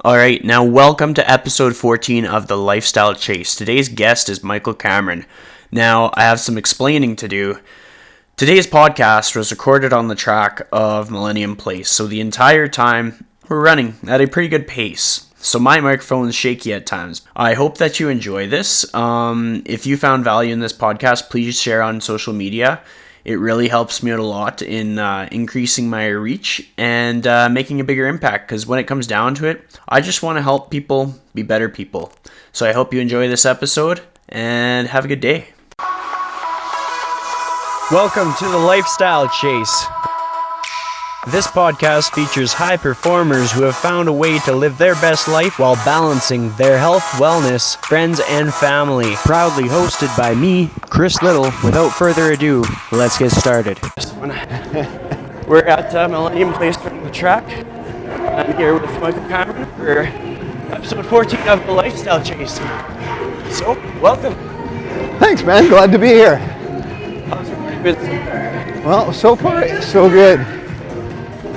All right, now welcome to episode 14 of The Lifestyle Chase. Today's guest is Michael Cameron. Now, I have some explaining to do. Today's podcast was recorded on the track of Millennium Place, so the entire time we're running at a pretty good pace. So my microphone is shaky at times. I hope that you enjoy this. If you found value in this podcast, please share on social media. It really helps me out a lot in increasing my reach and making a bigger impact, because when it comes down to it, I just want to help people be better people. So I hope you enjoy this episode and have a good day. Welcome to the Lifestyle Chase. This podcast features high performers who have found a way to live their best life while balancing their health, wellness, friends, and family. Proudly hosted by me, Chris Little. Without further ado, let's get started. We're at Millennium Place on the track. I'm here with Michael Cameron for episode 14 of the Lifestyle Chase. So, welcome. Thanks, man. Glad to be here. How's your morning been so far? Well, so far, so good.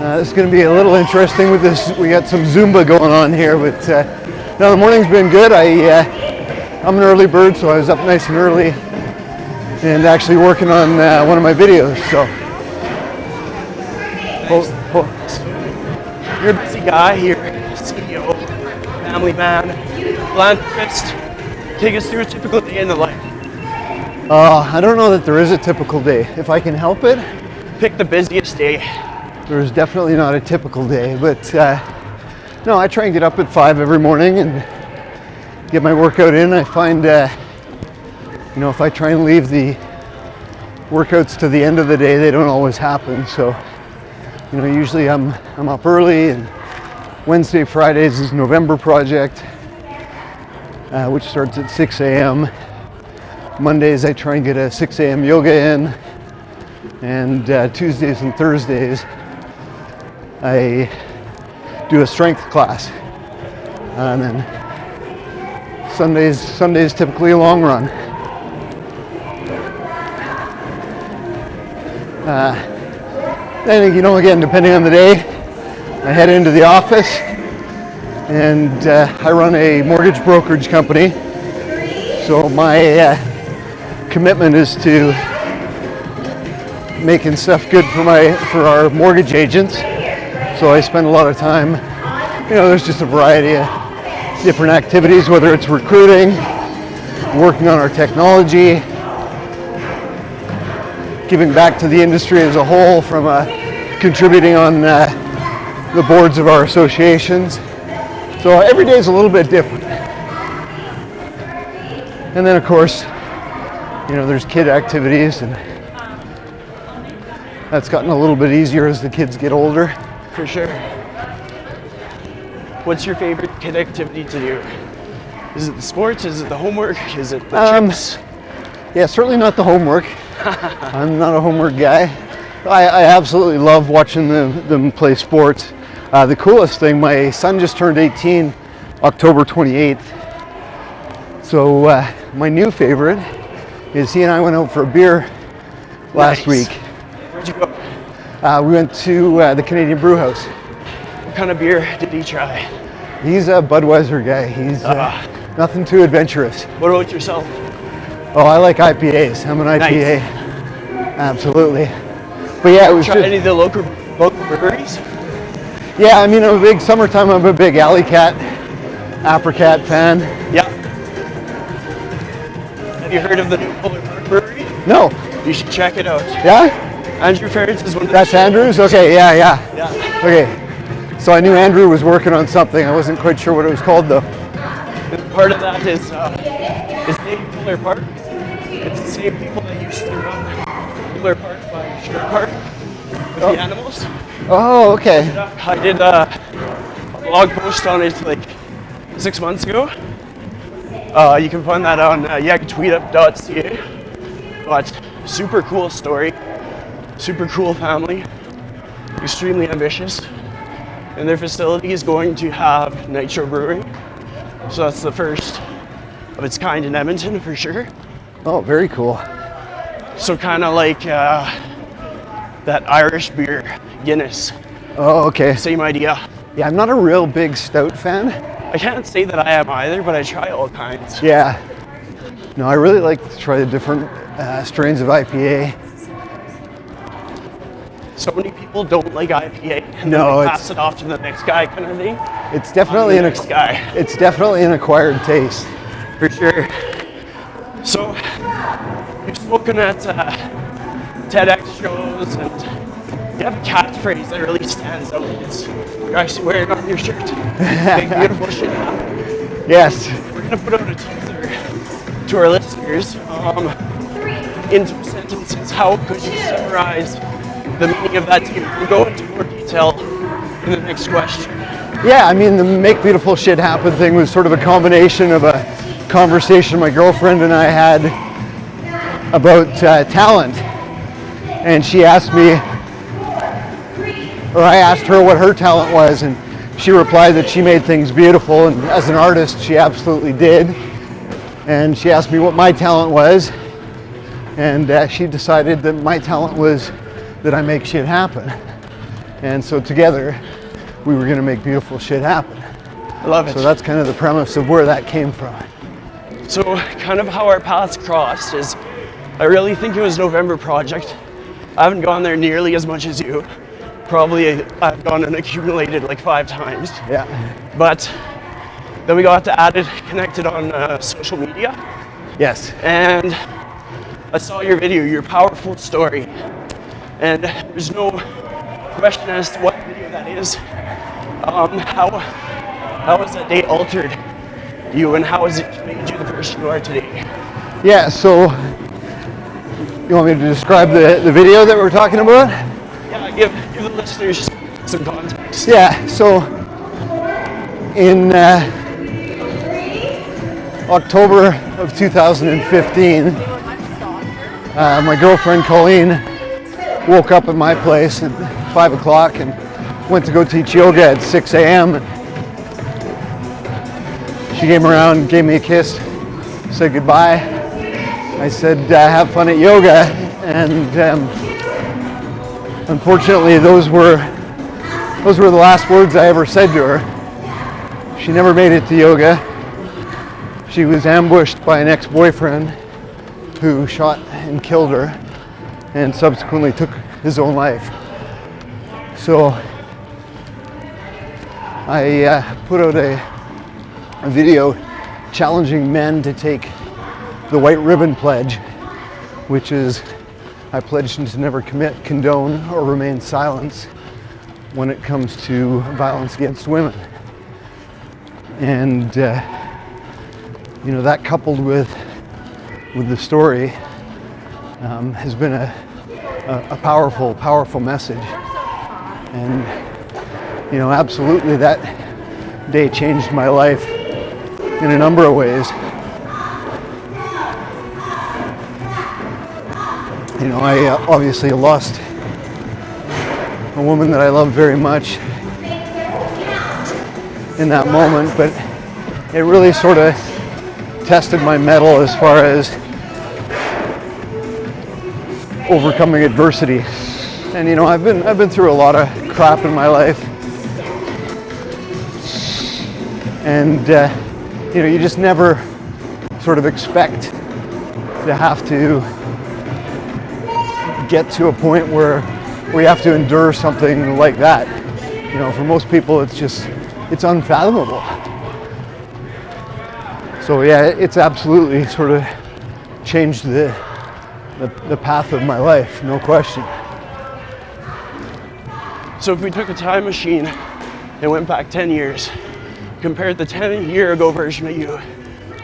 This is going to be a little interesting with this. We got some Zumba going on here, but no, the morning's been good. I'm an early bird, so I was up nice and early and actually working on one of my videos. So, You're a busy guy here, CEO, family man, philanthropist. Take us through a typical day in the life. I don't know that there is a typical day. If I can help it, Pick the busiest day. there's definitely not a typical day, but no, I try and get up at 5 every morning and get my workout in. I find, if I try and leave the workouts to the end of the day, they don't always happen. So, usually I'm up early, and Wednesday, Fridays is November Project, which starts at 6 a.m. Mondays I try and get a 6 a.m. yoga in, and Tuesdays and Thursdays I do a strength class, and then Sundays typically a long run. Then again, depending on the day, I head into the office, and I run a mortgage brokerage company. So my commitment is to making stuff good for our mortgage agents. So I spend a lot of time, there's just a variety of different activities, whether it's recruiting, working on our technology, giving back to the industry as a whole from contributing on the boards of our associations. So every day is a little bit different. And then of course, there's kid activities, and that's gotten a little bit easier as the kids get older. For sure. What's your favorite kid activity to do? Is it the sports? Is it the homework? Is it the trips? Yeah, certainly not the homework. I'm not a homework guy. I absolutely love watching them play sports. The coolest thing, my son just turned 18 October 28th. So my new favorite is he and I went out for a beer last week. Where'd you go? We went to the Canadian Brew House. What kind of beer did he try? He's a Budweiser guy. He's nothing too adventurous. What about yourself? Oh, I like IPAs. I'm an IPA. Nice. Absolutely. But yeah, it was Try just... any of the local breweries? Yeah, I'm a big summertime. I'm a big Alley Cat, Apricot fan. Yeah. Have you heard of the new Polar Park Brewery? No. You should check it out. Yeah? Andrew Ferris is one of the... That's Andrews? Okay, yeah. Yeah. Okay. So I knew Andrew was working on something. I wasn't quite sure what it was called though. And part of that is named Polar Park. It's the same people that used to run Polar Park by Sherwood Park with the animals. Oh, okay. I did a blog post on it like 6 months ago. You can find that on yagtweetup.ca. But super cool story, super cool family, extremely ambitious. And their facility is going to have nitro brewing. So that's the first of its kind in Edmonton for sure. Oh, very cool. So kind of like that Irish beer, Guinness. Oh, okay. Same idea. Yeah, I'm not a real big stout fan. I can't say that I am either, but I try all kinds. Yeah. No, I really like to try the different strains of IPA. So many people don't like IPA, and No, then they pass it off to the next guy, kind of thing. It's definitely I'm the next guy, it's definitely an acquired taste. for sure. So, you've spoken at TEDx shows, and you have a catchphrase that really stands out. It's you're actually wearing on your shirt. Big beautiful shit. Yes. We're gonna put out a teaser to our listeners. In 2 sentences, how could you summarize the meaning of that team? We'll go into more detail in the next question. Yeah, I mean, the Make Beautiful Shit Happen thing was sort of a combination of a conversation my girlfriend and I had about talent. And she asked me, or I asked her what her talent was, and she replied that she made things beautiful, and as an artist, she absolutely did. And she asked me what my talent was, and she decided that my talent was that I make shit happen. And so together, we were gonna make beautiful shit happen. I love it. So that's kind of the premise of where that came from. So kind of how our paths crossed is, I really think it was November project. I haven't gone there nearly as much as you. Probably I've gone and accumulated like 5 times. Yeah. But then we got to added, connected on social media. Yes. And I saw your video, your powerful story. And there's no question as to what video that is. How has that day altered you, and how has it made you the person you are today? Yeah, so you want me to describe the video that we're talking about? Yeah, give the listeners some context. Yeah, so in October of 2015, my girlfriend Colleen woke up at my place at 5 o'clock and went to go teach yoga at 6 a.m. She came around, gave me a kiss, said goodbye. I said, have fun at yoga. And unfortunately, those were the last words I ever said to her. She never made it to yoga. She was ambushed by an ex-boyfriend who shot and killed her and subsequently took his own life. So I put out a video challenging men to take the White Ribbon Pledge, which is I pledge to never commit, condone, or remain silent when it comes to violence against women. And that coupled with the story has been a powerful message. And absolutely that day changed my life in a number of ways. I obviously lost a woman that I love very much in that moment, but it really sort of tested my mettle as far as overcoming adversity. And I've been through a lot of crap in my life, and you just never sort of expect to have to get to a point where we have to endure something like that. For most people, it's unfathomable. So yeah, it's absolutely sort of changed the path of my life, no question. So if we took a time machine and went back 10 years, compared the 10-year-ago version of you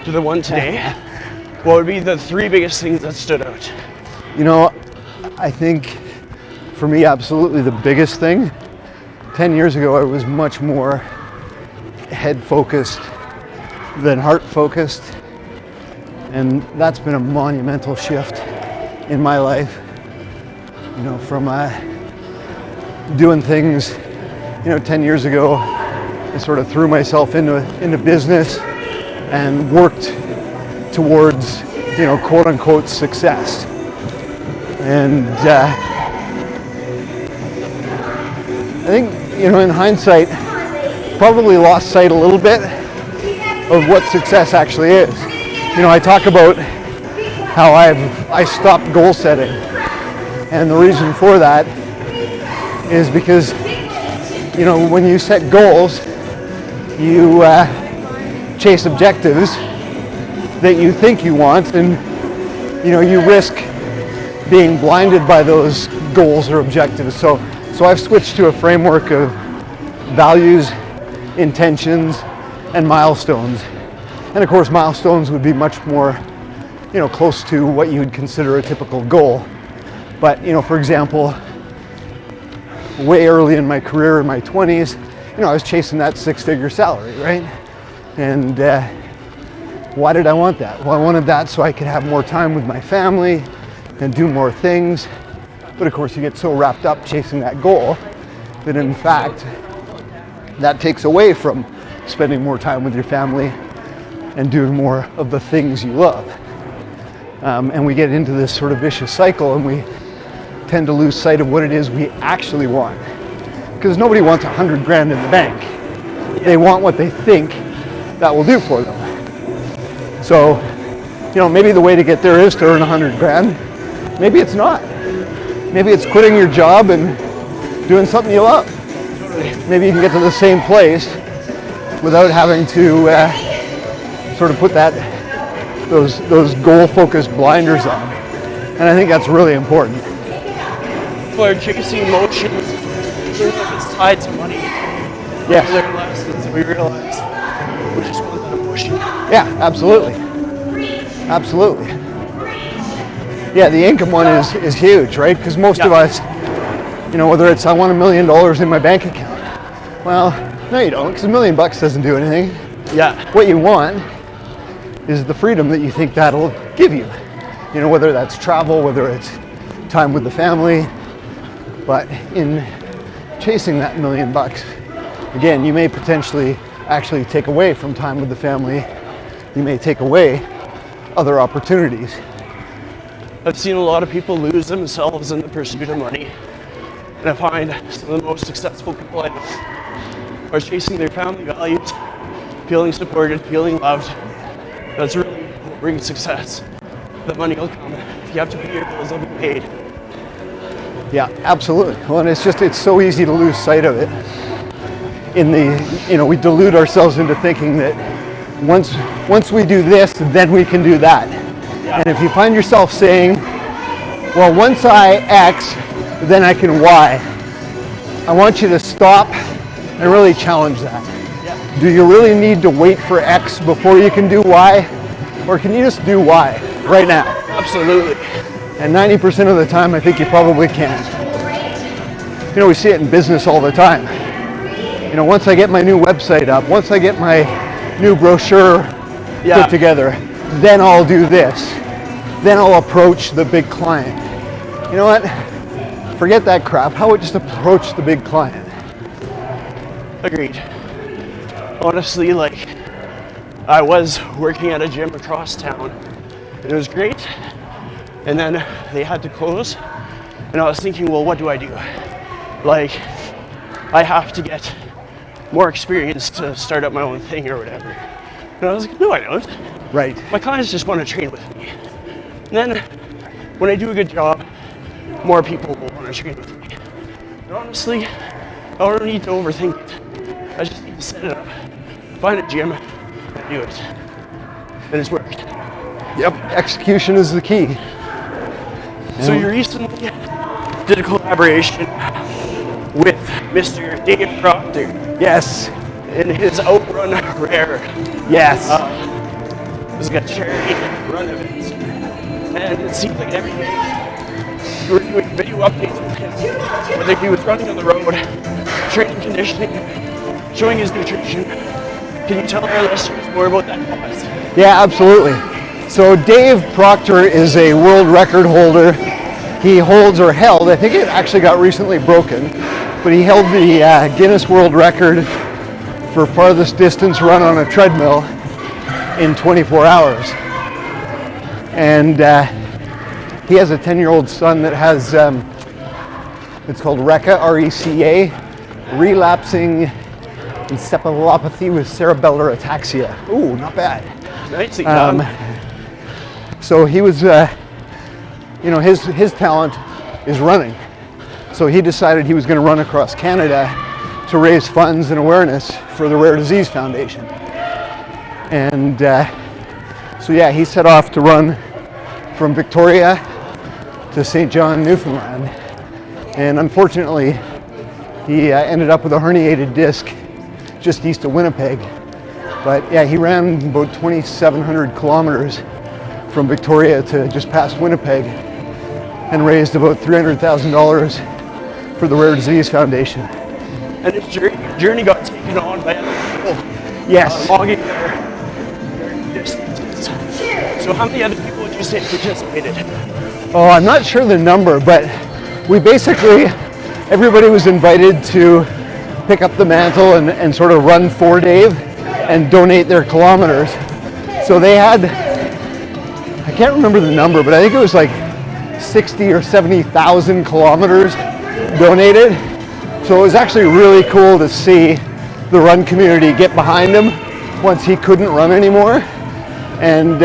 to the one today, what would be the 3 biggest things that stood out? I think for me, absolutely the biggest thing, 10 years ago, I was much more head focused than heart focused. And that's been a monumental shift in my life. From doing things, 10 years ago, I sort of threw myself into business and worked towards, quote unquote success. And I think, in hindsight, probably lost sight a little bit of what success actually is. You know, I talk about how I stopped goal setting, and the reason for that is because, you know, when you set goals, you chase objectives that you think you want, and you know, you risk being blinded by those goals or objectives. So I've switched to a framework of values, intentions, and milestones. And of course, milestones would be much more, you know, close to what you would consider a typical goal. But, you know, for example, way early in my career, in my 20s, you know, I was chasing that six-figure salary, right? And why did I want that? Well, I wanted that so I could have more time with my family and do more things. But of course, you get so wrapped up chasing that goal that in fact, that takes away from spending more time with your family and doing more of the things you love. And we get into this sort of vicious cycle, and we tend to lose sight of what it is we actually want. Because nobody wants 100 grand in the bank. They want what they think that will do for them. So, you know, maybe the way to get there is to earn 100 grand. Maybe it's not. Maybe it's quitting your job and doing something you love. Maybe you can get to the same place without having to sort of put those goal-focused blinders on. And I think that's really important. People are chasing motion. It's tied to money. Yes. Their lessons, we realize we just want that emotion. Yeah, absolutely. Absolutely. Yeah, the income one is huge, right? Because most of us, you know, whether it's I want $1 million in my bank account. Well, no you don't, because $1 million doesn't do anything. Yeah. What you want is the freedom that you think that'll give you. You know, whether that's travel, whether it's time with the family. But in chasing that $1 million, again, you may potentially actually take away from time with the family. You may take away other opportunities. I've seen a lot of people lose themselves in the pursuit of money. And I find some of the most successful people I know are chasing their family values, feeling supported, feeling loved. That's really what brings success. The money will come. If you have to pay your bills, they'll be paid. Yeah, absolutely. Well, and it's so easy to lose sight of it. We delude ourselves into thinking that once we do this, then we can do that. And if you find yourself saying, well, once I X, then I can Y, I want you to stop and really challenge that. Yeah. Do you really need to wait for X before you can do Y? Or can you just do Y right now? Absolutely. And 90% of the time, I think you probably can. You know, we see it in business all the time. You know, once I get my new website up, once I get my new brochure put together, then I'll do this. Then I'll approach the big client. You know what? Forget that crap. How about just approach the big client? Agreed. Honestly, like, I was working at a gym across town, and it was great. And then they had to close, and I was thinking, well, what do I do? Like, I have to get more experience to start up my own thing or whatever. And I was like, no, I don't. Right. My clients just want to train with me. And then when I do a good job, more people will want to train with me. And honestly, I don't need to overthink it. I just need to set it up, find a gym, and do it. And it's worked. Yep, execution is the key. So you recently did a collaboration with Mr. Dave Proctor. Yes. In his Outrun Rare. Yes. It was like a charity run event. And it seemed like every day you were doing video updates with him. Whether he was running on the road, training conditioning, showing his nutrition. Can you tell our listeners more about that cause? Yeah, absolutely. So Dave Proctor is a world record holder. He holds or held, I think it actually got recently broken, but he held the Guinness World Record for farthest distance run on a treadmill in 24 hours. And he has a 10-year-old son that has, it's called RECA, R-E-C-A, relapsing encephalopathy with cerebellar ataxia. Ooh, not bad. Nicely done. So he was, his talent is running. So he decided he was going to run across Canada to raise funds and awareness for the Rare Disease Foundation. And he set off to run from Victoria to St. John, Newfoundland. And unfortunately, he ended up with a herniated disc just east of Winnipeg. But yeah, he ran about 2,700 kilometers from Victoria to just past Winnipeg and raised about $300,000 for the Rare Disease Foundation. And his journey got taken on by other people. Yes. Logging their distances. So how many other people would you say participated? Oh, I'm not sure the number, but we basically, everybody was invited to pick up the mantle and sort of run for Dave and donate their kilometers. So they had, I can't remember the number, but I think it was like 60 or 70,000 kilometers donated. So it was actually really cool to see the run community get behind him once he couldn't run anymore and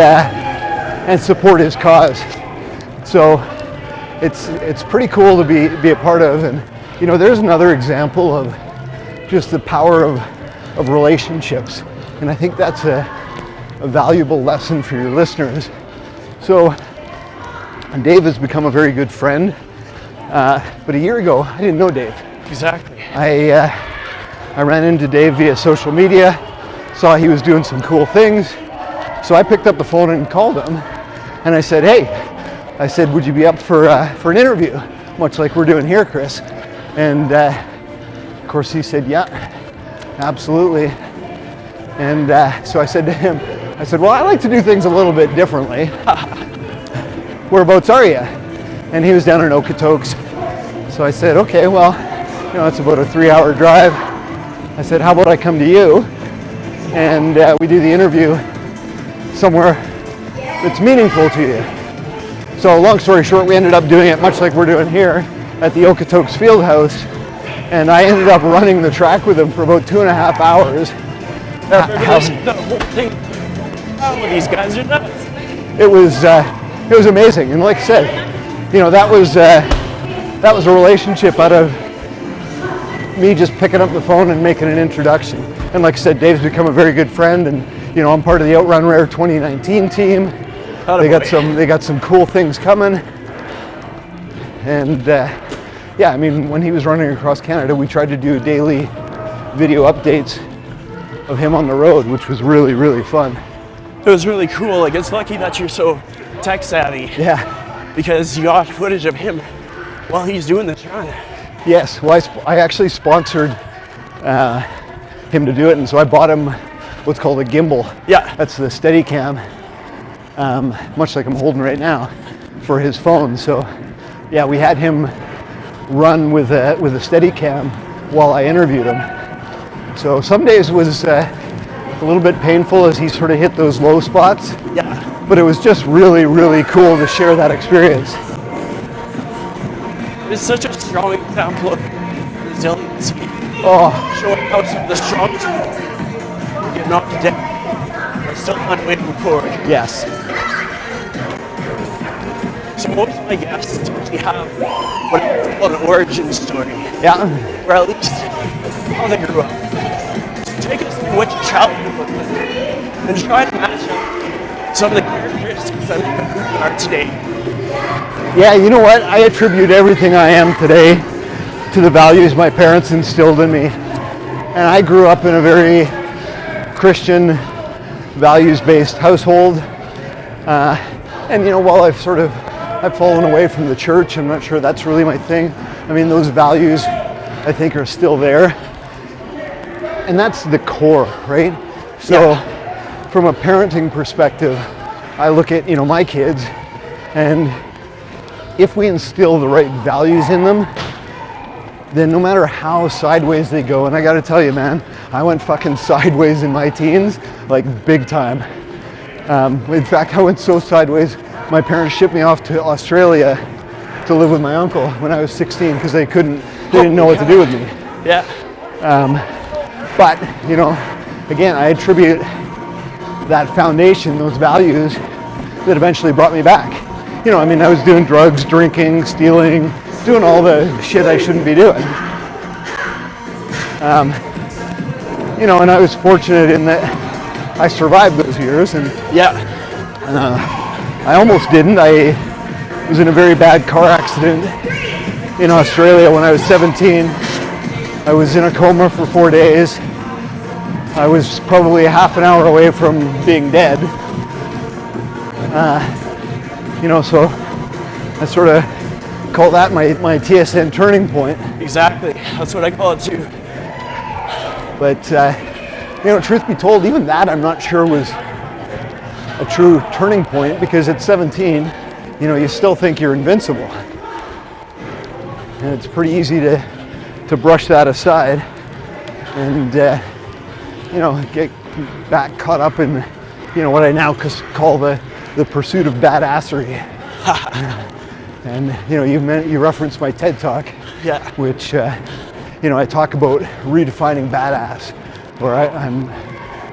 support his cause. So it's pretty cool to be a part of. And there's another example of just the power of relationships. And I think that's a valuable lesson for your listeners. So Dave has become a very good friend. But a year ago, I didn't know Dave. Exactly. I ran into Dave via social media, saw he was doing some cool things. So I picked up the phone and called him. And I said, hey, would you be up for an interview? Much like we're doing here, Chris. And of course he said, yeah, absolutely. And so I said to him, well, I like to do things a little bit differently. Whereabouts are you? And he was down in Okotoks. So I said, okay, well, it's about a 3-hour drive. I said, how about I come to you and we do the interview somewhere that's meaningful to you. So long story short, we ended up doing it much like we're doing here at the Okotoks Field House. And I ended up running the track with him for about 2.5 hours. The whole thing. Oh, these guys are nuts. It was amazing. And like I said, that was a relationship out of me just picking up the phone and making an introduction. And like I said, Dave's become a very good friend, and I'm part of the Outrun Rare 2019 team. They got some cool things coming. And when he was running across Canada, we tried to do daily video updates of him on the road, which was really, really fun. It was really cool. Like, it's lucky that you're so tech savvy. Yeah. Because you got footage of him while he's doing this run. Yes, well, I actually sponsored him to do it, and so I bought him what's called a gimbal. Yeah. That's the Steadicam, much like I'm holding right now, for his phone. So, yeah, we had him run with a Steadicam while I interviewed him. So some days was a little bit painful as he sort of hit those low spots. Yeah. But it was just really, really cool to share that experience. It's such a strong example of resiliency. Oh, Showing how some of the strongest people get knocked down are still on the way to move forward. yes. So most of my guests usually have what I call an origin story, Yeah. or at least how they grew up. So take us through what your childhood looked like, and try to match up some of the characteristics that make up who you are today. Yeah, you know what? I attribute everything I am today to the values my parents instilled in me. And I grew up in a very Christian, values-based household. And while I've fallen away from the church, I'm not sure that's really my thing. I mean, those values, I think, are still there. And that's the core, right? So from a parenting perspective, I look at, my kids, and if we instill the right values in them, then no matter how sideways they go, and I gotta tell you, man, I went fucking sideways in my teens, like big time. In fact, I went so sideways, my parents shipped me off to Australia to live with my uncle when I was 16 because they didn't know what to do with me. Yeah. But, you know, again, I attribute that foundation, those values that eventually brought me back. You know, I mean, I was doing drugs, drinking, stealing, doing all the shit I shouldn't be doing. You know, and I was fortunate in that I survived those years, and I almost didn't. I was in a very bad car accident in Australia when I was 17. I was in a coma for 4 days. I was probably half an hour away from being dead. You know, so I sort of call that my TSN turning point. Exactly. That's what I call it too. But, you know, truth be told, even that I'm not sure was a true turning point, because at 17, you know, you still think you're invincible. And it's pretty easy to brush that aside and, you know, get back caught up in, you know, what I now call the pursuit of badassery. And, you know, you referenced my TED Talk, which, you know, I talk about redefining badass, or I'm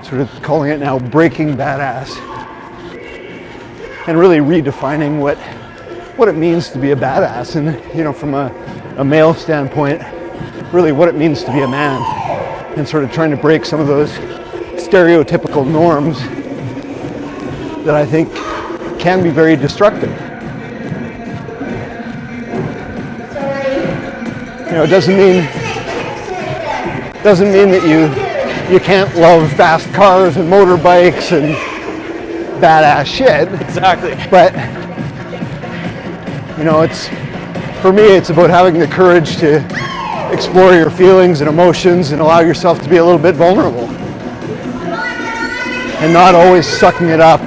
sort of calling it now breaking badass, and really redefining what it means to be a badass, and, you know, from a male standpoint, really what it means to be a man, and sort of trying to break some of those stereotypical norms that I think can be very destructive. You know, it doesn't mean that you can't love fast cars and motorbikes and badass shit. Exactly. But, you know, for me, it's about having the courage to explore your feelings and emotions and allow yourself to be a little bit vulnerable. And not always sucking it up.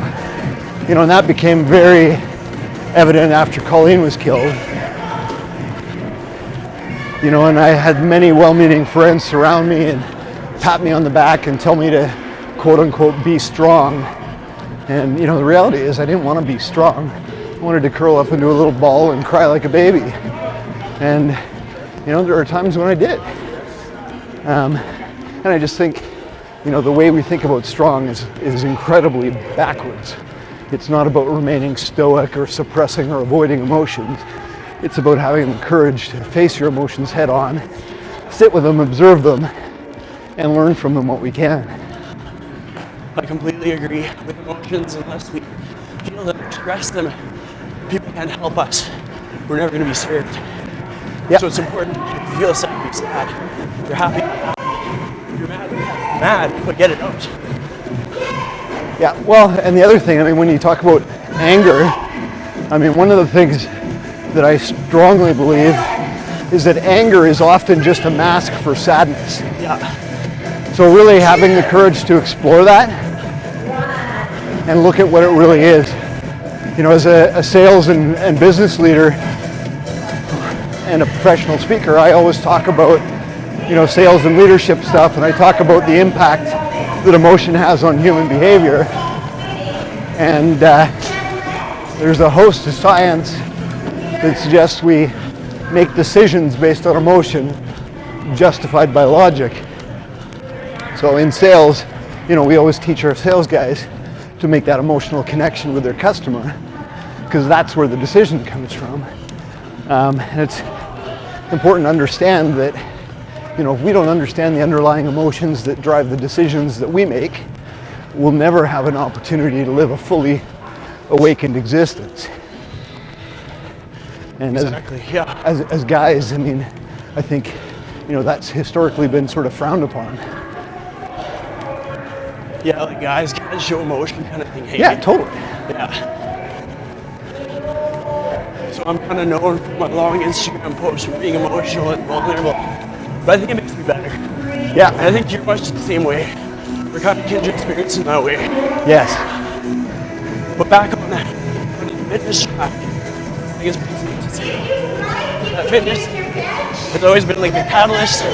You know, and that became very evident after Colleen was killed. You know, and I had many well-meaning friends surround me and pat me on the back and tell me to, quote unquote, be strong. And, you know, the reality is I didn't want to be strong. I wanted to curl up into a little ball and cry like a baby. And, you know, there are times when I did. And I just think, you know, the way we think about strong is incredibly backwards. It's not about remaining stoic or suppressing or avoiding emotions. It's about having the courage to face your emotions head on, sit with them, observe them, and learn from them what we can. I completely agree. With emotions, unless we feel them, express them, people can't help us. We're never going to be served. Yep. So it's important. If you feel sad, be sad. If you're happy, be happy. If you're mad, but get it out. Yeah, well, and the other thing, I mean, when you talk about anger, I mean, one of the things that I strongly believe is that anger is often just a mask for sadness. Yeah. So really having the courage to explore that and look at what it really is. You know, as a sales and business leader and a professional speaker, I always talk about, you know, sales and leadership stuff, and I talk about the impact that emotion has on human behavior. And there's a host of science that suggests we make decisions based on emotion justified by logic. So in sales, you know, we always teach our sales guys to make that emotional connection with their customer, because that's where the decision comes from. And it's important to understand that, you know, if we don't understand the underlying emotions that drive the decisions that we make, we'll never have an opportunity to live a fully awakened existence. And Exactly. as guys, I mean, I think, you know, that's historically been sort of frowned upon. Yeah, like guys show emotion kind of thing. Hey, Yeah, totally. Yeah. So I'm kind of known for my long Instagram posts for being emotional and vulnerable, but I think it makes me better. Yeah. And I think you're much the same way. We're kind of kindred spirits in that way. Yes. But back on the fitness track, I think it's pretty neat to see that fitness has always been like the catalyst for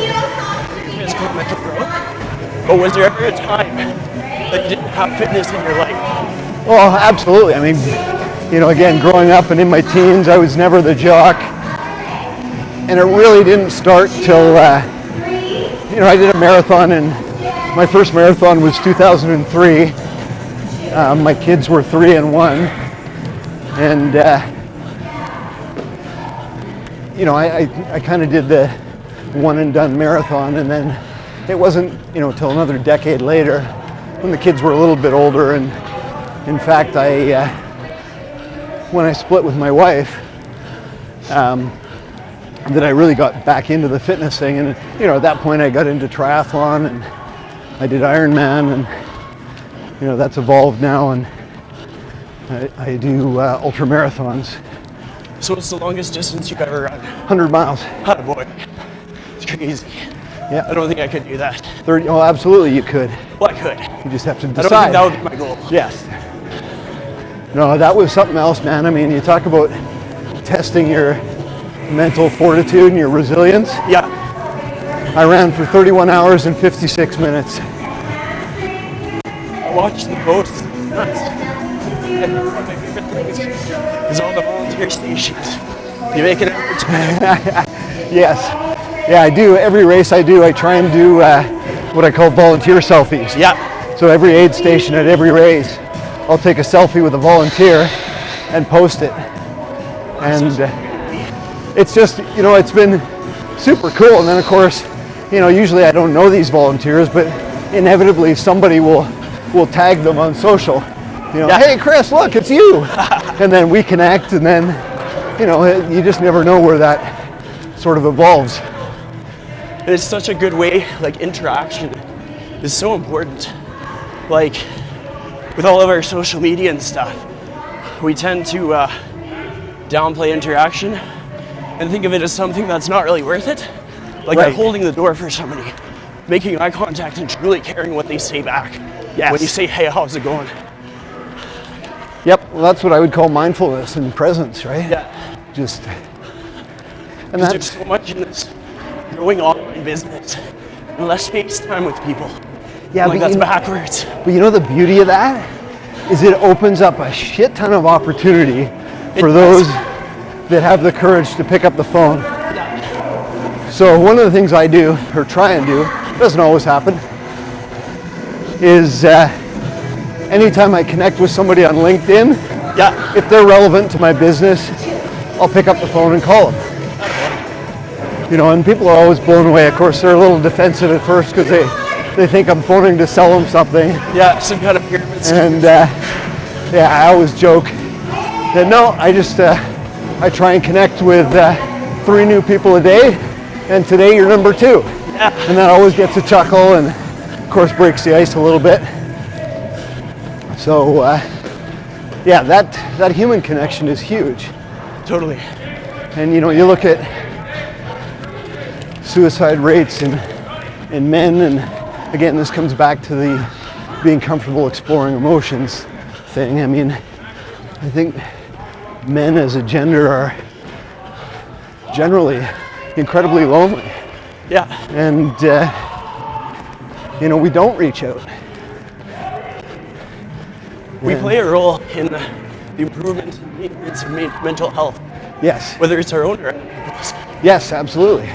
physical and mental growth. But was there ever a time that you didn't have fitness in your life? Well, absolutely. I mean, you know, again, growing up and in my teens, I was never the jock. And it really didn't start till, you know, I did a marathon in My first marathon was 2003. My kids were 3 and 1. And, I kind of did the one and done marathon, and then it wasn't, till another decade later when the kids were a little bit older. And in fact, when I split with my wife, that I really got back into the fitness thing. And, at that point I got into triathlon and I did Ironman, and, that's evolved now, and I do ultra marathons. So what's the longest distance you've ever run? 100 miles. Oh boy, it's crazy. Yeah. I don't think I could do that. 30, oh, absolutely you could. Well, I could. You just have to decide. I don't think that would be my goal. Yes. No, that was something else, man. I mean, you talk about testing your mental fortitude and your resilience. Yeah. I ran for 31 hours and 56 minutes. I watched the posts. Nuts. And one of my favorite things is all the volunteer stations. You make an effort to Yes. Yeah, I do. Every race I do, I try and do what I call volunteer selfies. Yeah. So every aid station at every race, I'll take a selfie with a volunteer and post it. And it's just, it's been super cool. And then of course, usually I don't know these volunteers, but inevitably somebody will tag them on social. Hey Chris, look, it's you. And then we connect, and then, you just never know where that sort of evolves. It's such a good way, interaction is so important. With all of our social media and stuff, we tend to downplay interaction and think of it as something that's not really worth it. Right. Holding the door for somebody, making eye contact and truly caring what they say back. Yes. When you say, hey, how's it going? Yep, well that's what I would call mindfulness and presence, right? Yeah. And There's that's so much in this growing online business and less space time with people. Yeah, but that's backwards. But the beauty of that is it opens up a shit ton of opportunity for those that have the courage to pick up the phone. So one of the things I do, or try and do, doesn't always happen, is anytime I connect with somebody on LinkedIn, if they're relevant to my business, I'll pick up the phone and call them. And people are always blown away. Of course, they're a little defensive at first because they think I'm phoning to sell them something. Yeah, some kind of pyramid scheme. And I always joke that no, I try and connect with 3 new people a day, and today you're number 2. Yeah. And that always gets a chuckle, and of course breaks the ice a little bit. So that human connection is huge. Totally. And you look at suicide rates in men, and again, this comes back to the being comfortable exploring emotions thing. I mean, I think men as a gender are generally incredibly lonely. Yeah. And, we don't reach out. We play a role in the improvement and maintenance of mental health, Yes. whether it's our own or other people's. Yes, absolutely.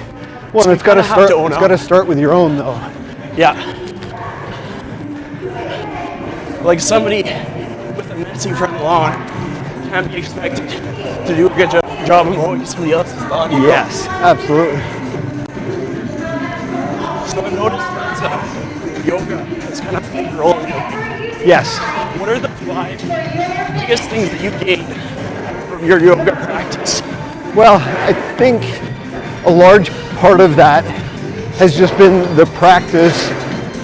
Well, So and it's we got to kinda have start. to own It's up. got to start with your own, though. Yeah. Somebody with a messy front lawn can't be expected to do a good job of mowing somebody else's lawn. Yes, absolutely. So I've noticed that yoga has kind of played a role in helping. Yes. What are the 5 biggest things that you gained from your yoga practice? Well, I think a large part of that has just been the practice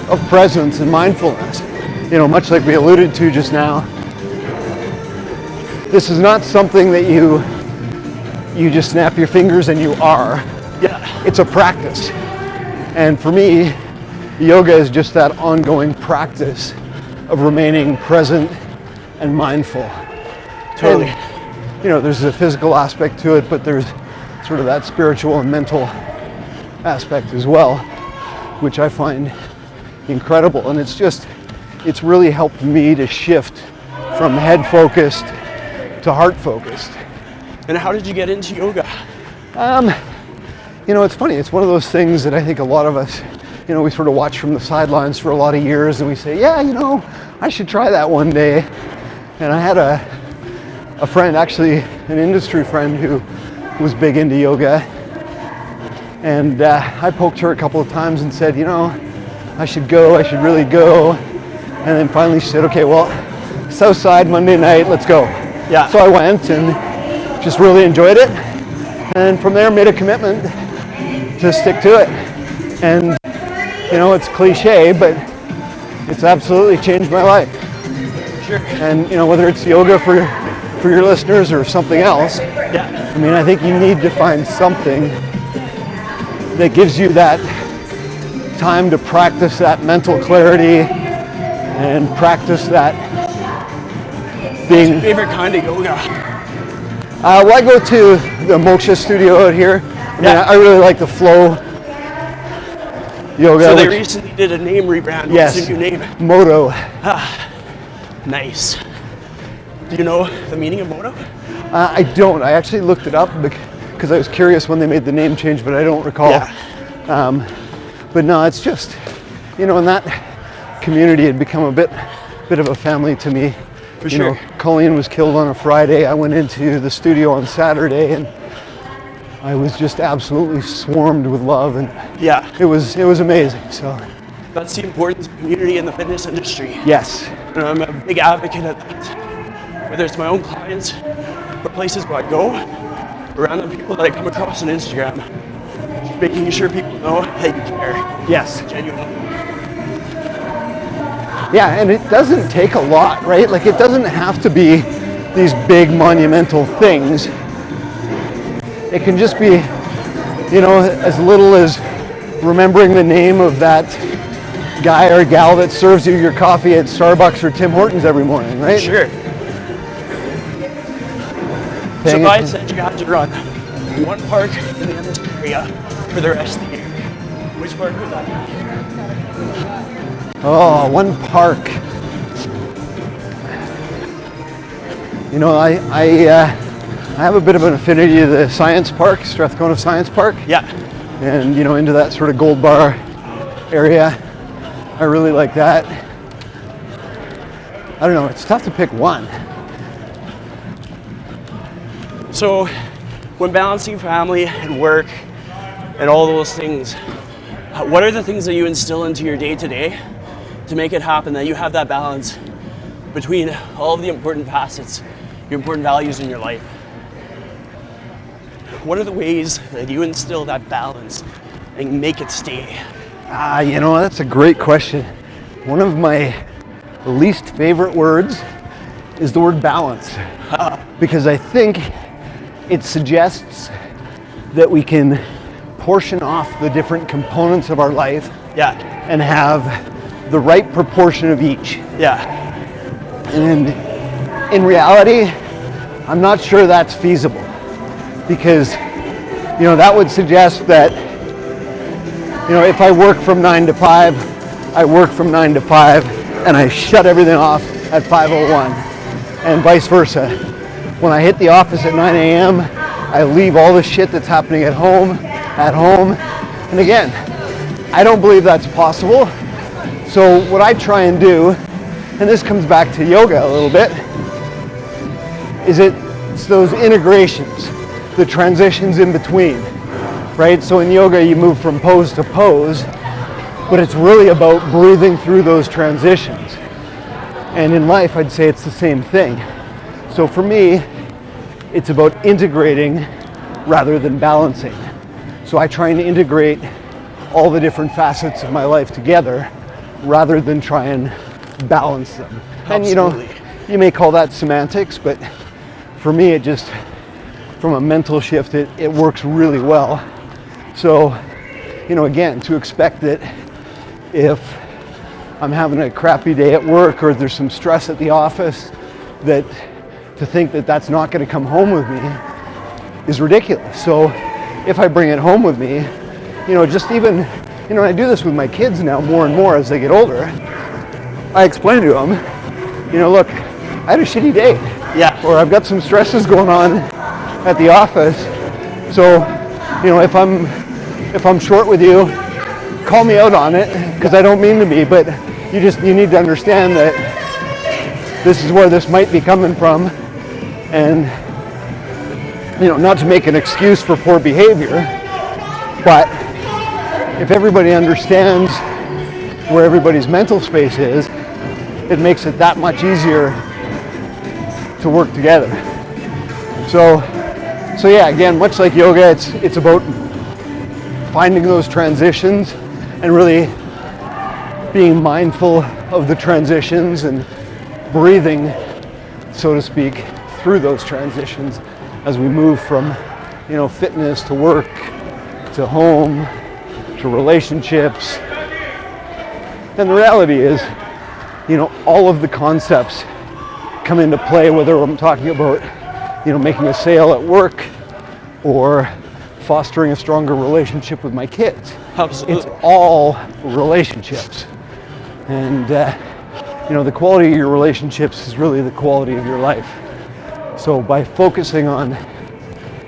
of presence and mindfulness. Much like we alluded to just now, this is not something that you just snap your fingers and you are. Yeah. It's a practice. And for me, yoga is just that ongoing practice of remaining present and mindful. Totally. And, there's a physical aspect to it, but there's sort of that spiritual and mental aspect as well, which I find incredible. And it's really helped me to shift from head focused to heart focused. And how did you get into yoga? It's funny. It's one of those things that I think a lot of us we sort of watch from the sidelines for a lot of years, and we say, yeah, I should try that one day. And I had a friend, actually an industry friend, who was big into yoga, and I poked her a couple of times and said, I should really go. And then finally she said, okay, well, Southside Monday night, let's go. Yeah. So I went and just really enjoyed it, and from there made a commitment to stick to it. And it's cliche, but it's absolutely changed my life. Sure. And whether it's yoga for your listeners or something else, Yeah. I mean, I think you need to find something that gives you that time to practice that mental clarity and practice that being. Favorite kind of yoga? Well, I go to the Moksha studio out here. I mean, I really like the flow yoga. So they recently did a name rebrand. Yes. What's the new name? Moto. Nice. Do you know the meaning of moto? I don't. I actually looked it up because I was curious when they made the name change, but I don't recall. Yeah. But no, it's just, in that community had become a bit of a family to me. For sure. Colleen was killed on a Friday. I went into the studio on Saturday, and I was just absolutely swarmed with love, and Yeah. it was amazing. So That's the importance of community in the fitness industry. yes, And I'm a big advocate of that. Whether it's my own clients or places where I go, or random people that I come across on Instagram, just making sure people know that you care. yes. Genuinely. Yeah, and it doesn't take a lot, right? Like, it doesn't have to be these big monumental things. It can just be, as little as remembering the name of that guy or gal that serves you your coffee at Starbucks or Tim Hortons every morning, right? Sure. So if I said you had to run one park in the area for the rest of the year, which park would that be? Oh, one park. I have a bit of an affinity to the Science Park, Strathcona Science Park. Yeah. And, into that sort of Gold Bar area. I really like that. I don't know, it's tough to pick one. So when balancing family and work and all those things, what are the things that you instill into your day-to-day to make it happen, that you have that balance between all of the important facets, your important values in your life? What are the ways that you instill that balance and make it stay? That's a great question. One of my least favorite words is the word balance, because I think it suggests that we can portion off the different components of our life Yeah. and have the right proportion of each. Yeah. And in reality, I'm not sure that's feasible, because that would suggest that if I work from 9 to 5, I work from 9 to 5 and I shut everything off at 5:01, and vice versa. When I hit the office at 9 a.m., I leave all the shit that's happening at home. And again, I don't believe that's possible. So what I try and do, and this comes back to yoga a little bit, is it's those integrations, the transitions in between, right? So in yoga, you move from pose to pose, but it's really about breathing through those transitions. And in life, I'd say it's the same thing. So for me, it's about integrating rather than balancing. So I try and integrate all the different facets of my life together rather than try and balance them. Absolutely. And you may call that semantics, but for me, it just, from a mental shift, it works really well. So, again, to expect that if I'm having a crappy day at work or there's some stress at the office, that to think that that's not going to come home with me is ridiculous. So if I bring it home with me, just even, I do this with my kids now more and more as they get older. I explain to them, look, I had a shitty day. Yeah. Or I've got some stresses going on at the office. So, if I'm short with you, call me out on it, because I don't mean to be, but you need to understand that this is where this might be coming from, and not to make an excuse for poor behavior, but if everybody understands where everybody's mental space is, it makes it that much easier to work together. So yeah, again, much like yoga, it's about finding those transitions and really being mindful of the transitions and breathing, so to speak, through those transitions as we move from, fitness to work, to home, to relationships. And the reality is, all of the concepts come into play, whether I'm talking about, making a sale at work or fostering a stronger relationship with my kids. Absolutely. It's all relationships. And, the quality of your relationships is really the quality of your life. So by focusing on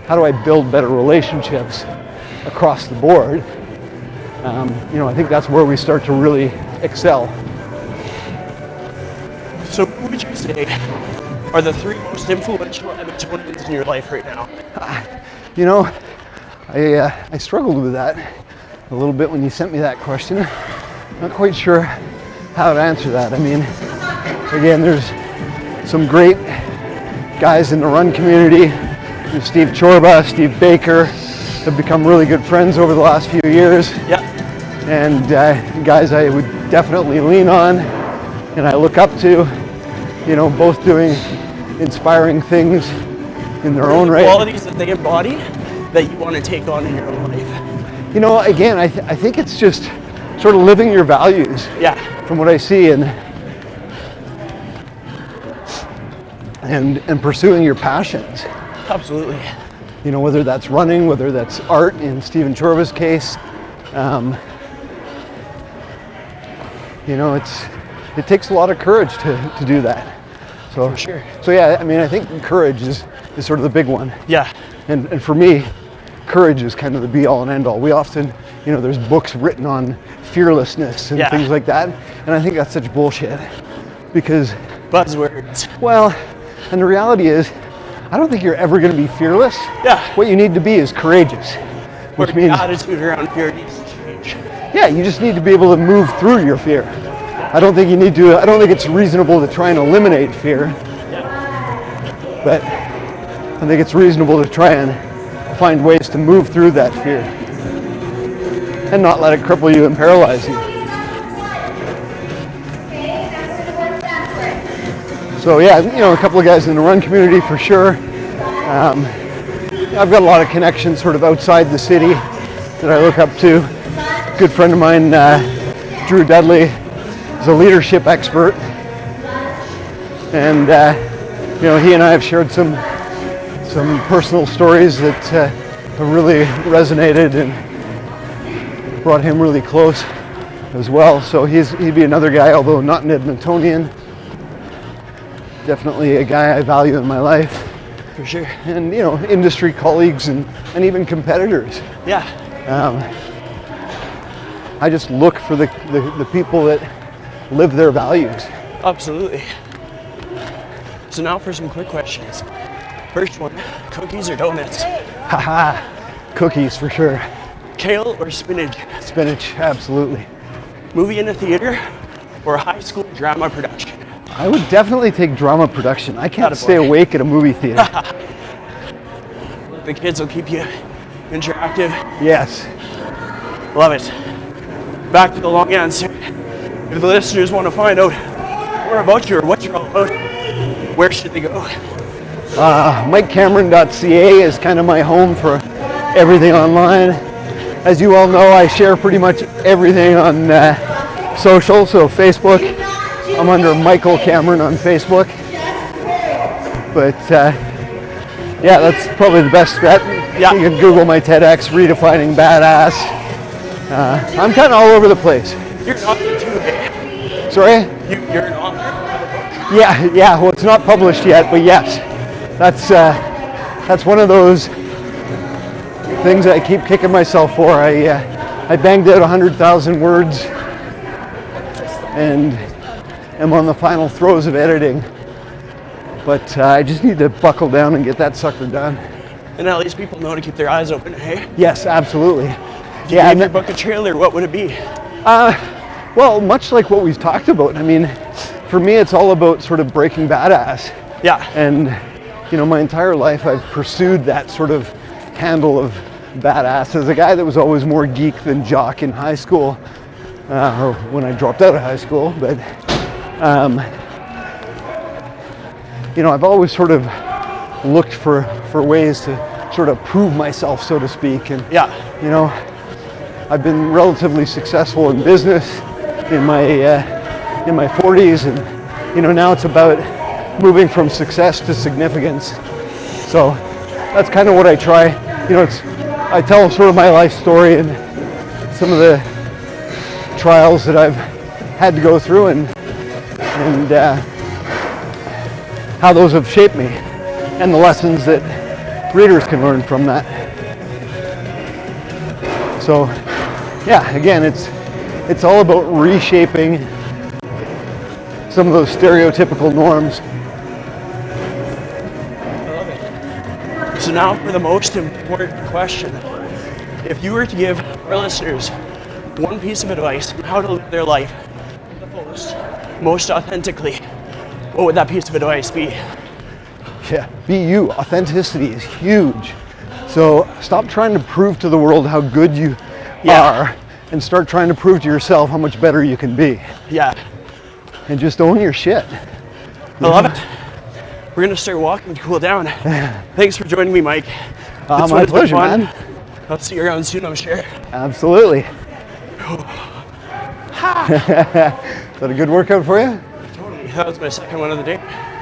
how do I build better relationships across the board, I think that's where we start to really excel. So who would you say are the 3 most influential Edmontonians in your life right now? I struggled with that a little bit when you sent me that question. Not quite sure how to answer that. I mean, again, there's some great guys in the run community. There's Steve Chorba, Steve Baker, have become really good friends over the last few years. Yeah. And guys I would definitely lean on and I look up to, both doing inspiring things in their own right. Qualities that they embody that you want to take on in your own life. Again, I think it's just sort of living your values. Yeah. From what I see, and pursuing your passions. Absolutely. Whether that's running, whether that's art in Stephen Chorba's case. It takes a lot of courage to do that. So, for sure. So yeah, I think courage is sort of the big one. Yeah. And for me, courage is kind of the be all and end all. We often, there's books written on fearlessness and things like that. And I think that's such bullshit because buzzwords. Well, and the reality is, I don't think you're ever going to be fearless. Yeah. What you need to be is courageous, which means attitude around fear needs to change. Yeah, you just need to be able to move through your fear. I don't think it's reasonable to try and eliminate fear. Yeah. But I think it's reasonable to try and find ways to move through that fear and not let it cripple you and paralyze you. So yeah, a couple of guys in the run community for sure. I've got a lot of connections sort of outside the city that I look up to. A good friend of mine, Drew Dudley, is a leadership expert. And he and I have shared some personal stories that have really resonated and brought him really close as well. So he'd be another guy, although not an Edmontonian. Definitely a guy I value in my life. For sure. And industry colleagues and even competitors. Yeah. I just look for the people that live their values. Absolutely. So now for some quick questions. First one, cookies or donuts? Haha, cookies for sure. Kale or spinach? Spinach, absolutely. Movie in the theater or high school drama production? I would definitely take drama production. I can't stay awake at a movie theater. The kids will keep you interactive. Yes. Love it. Back to the long answer. If the listeners want to find out more about you or what you're all about, where should they go? MikeCameron.ca is kind of my home for everything online. As you all know, I share pretty much everything on social, so Facebook. I'm under Michael Cameron on Facebook. But yeah, that's probably the best bet. Yeah. You can Google my TEDx, Redefining Badass. I'm kind of all over the place. You're an author too, eh? Sorry? You're an author? Yeah. Well, it's not published yet, but yes. That's one of those things that I keep kicking myself for. I I banged out 100,000 words and am on the final throes of editing. But I just need to buckle down and get that sucker done. And at least people know to keep their eyes open, hey? Yes, absolutely. If you gave your book a trailer, what would it be? Well, much like what we've talked about. I mean, for me, it's all about sort of breaking badass. Yeah. And, you know, my entire life I've pursued that sort of handle of badass as a guy that was always more geek than jock in high school, or when I dropped out of high school. But, you know, I've always sort of looked for ways to sort of prove myself, so to speak. And, Yeah. you know, I've been relatively successful in business in my 40s, and, you know, now it's about moving from success to significance. So that's kind of what I try. You know, I tell sort of my life story and some of the trials that I've had to go through, and how those have shaped me, and the lessons that readers can learn from that. So, yeah, again, it's all about reshaping some of those stereotypical norms. I love it. So now for the most important question. If you were to give our listeners one piece of advice on how to live their life the fullest, most authentically, what would that piece of advice be? Yeah, be you. Authenticity is huge. So stop trying to prove to the world how good you are, and start trying to prove to yourself how much better you can be. Yeah. And just own your shit. I love it. We're going to start walking to cool down. Thanks for joining me, Mike. My pleasure, man. I'll see you around soon, I'm sure. Absolutely. Is that a good workout for you? Totally. That was my second one of the day.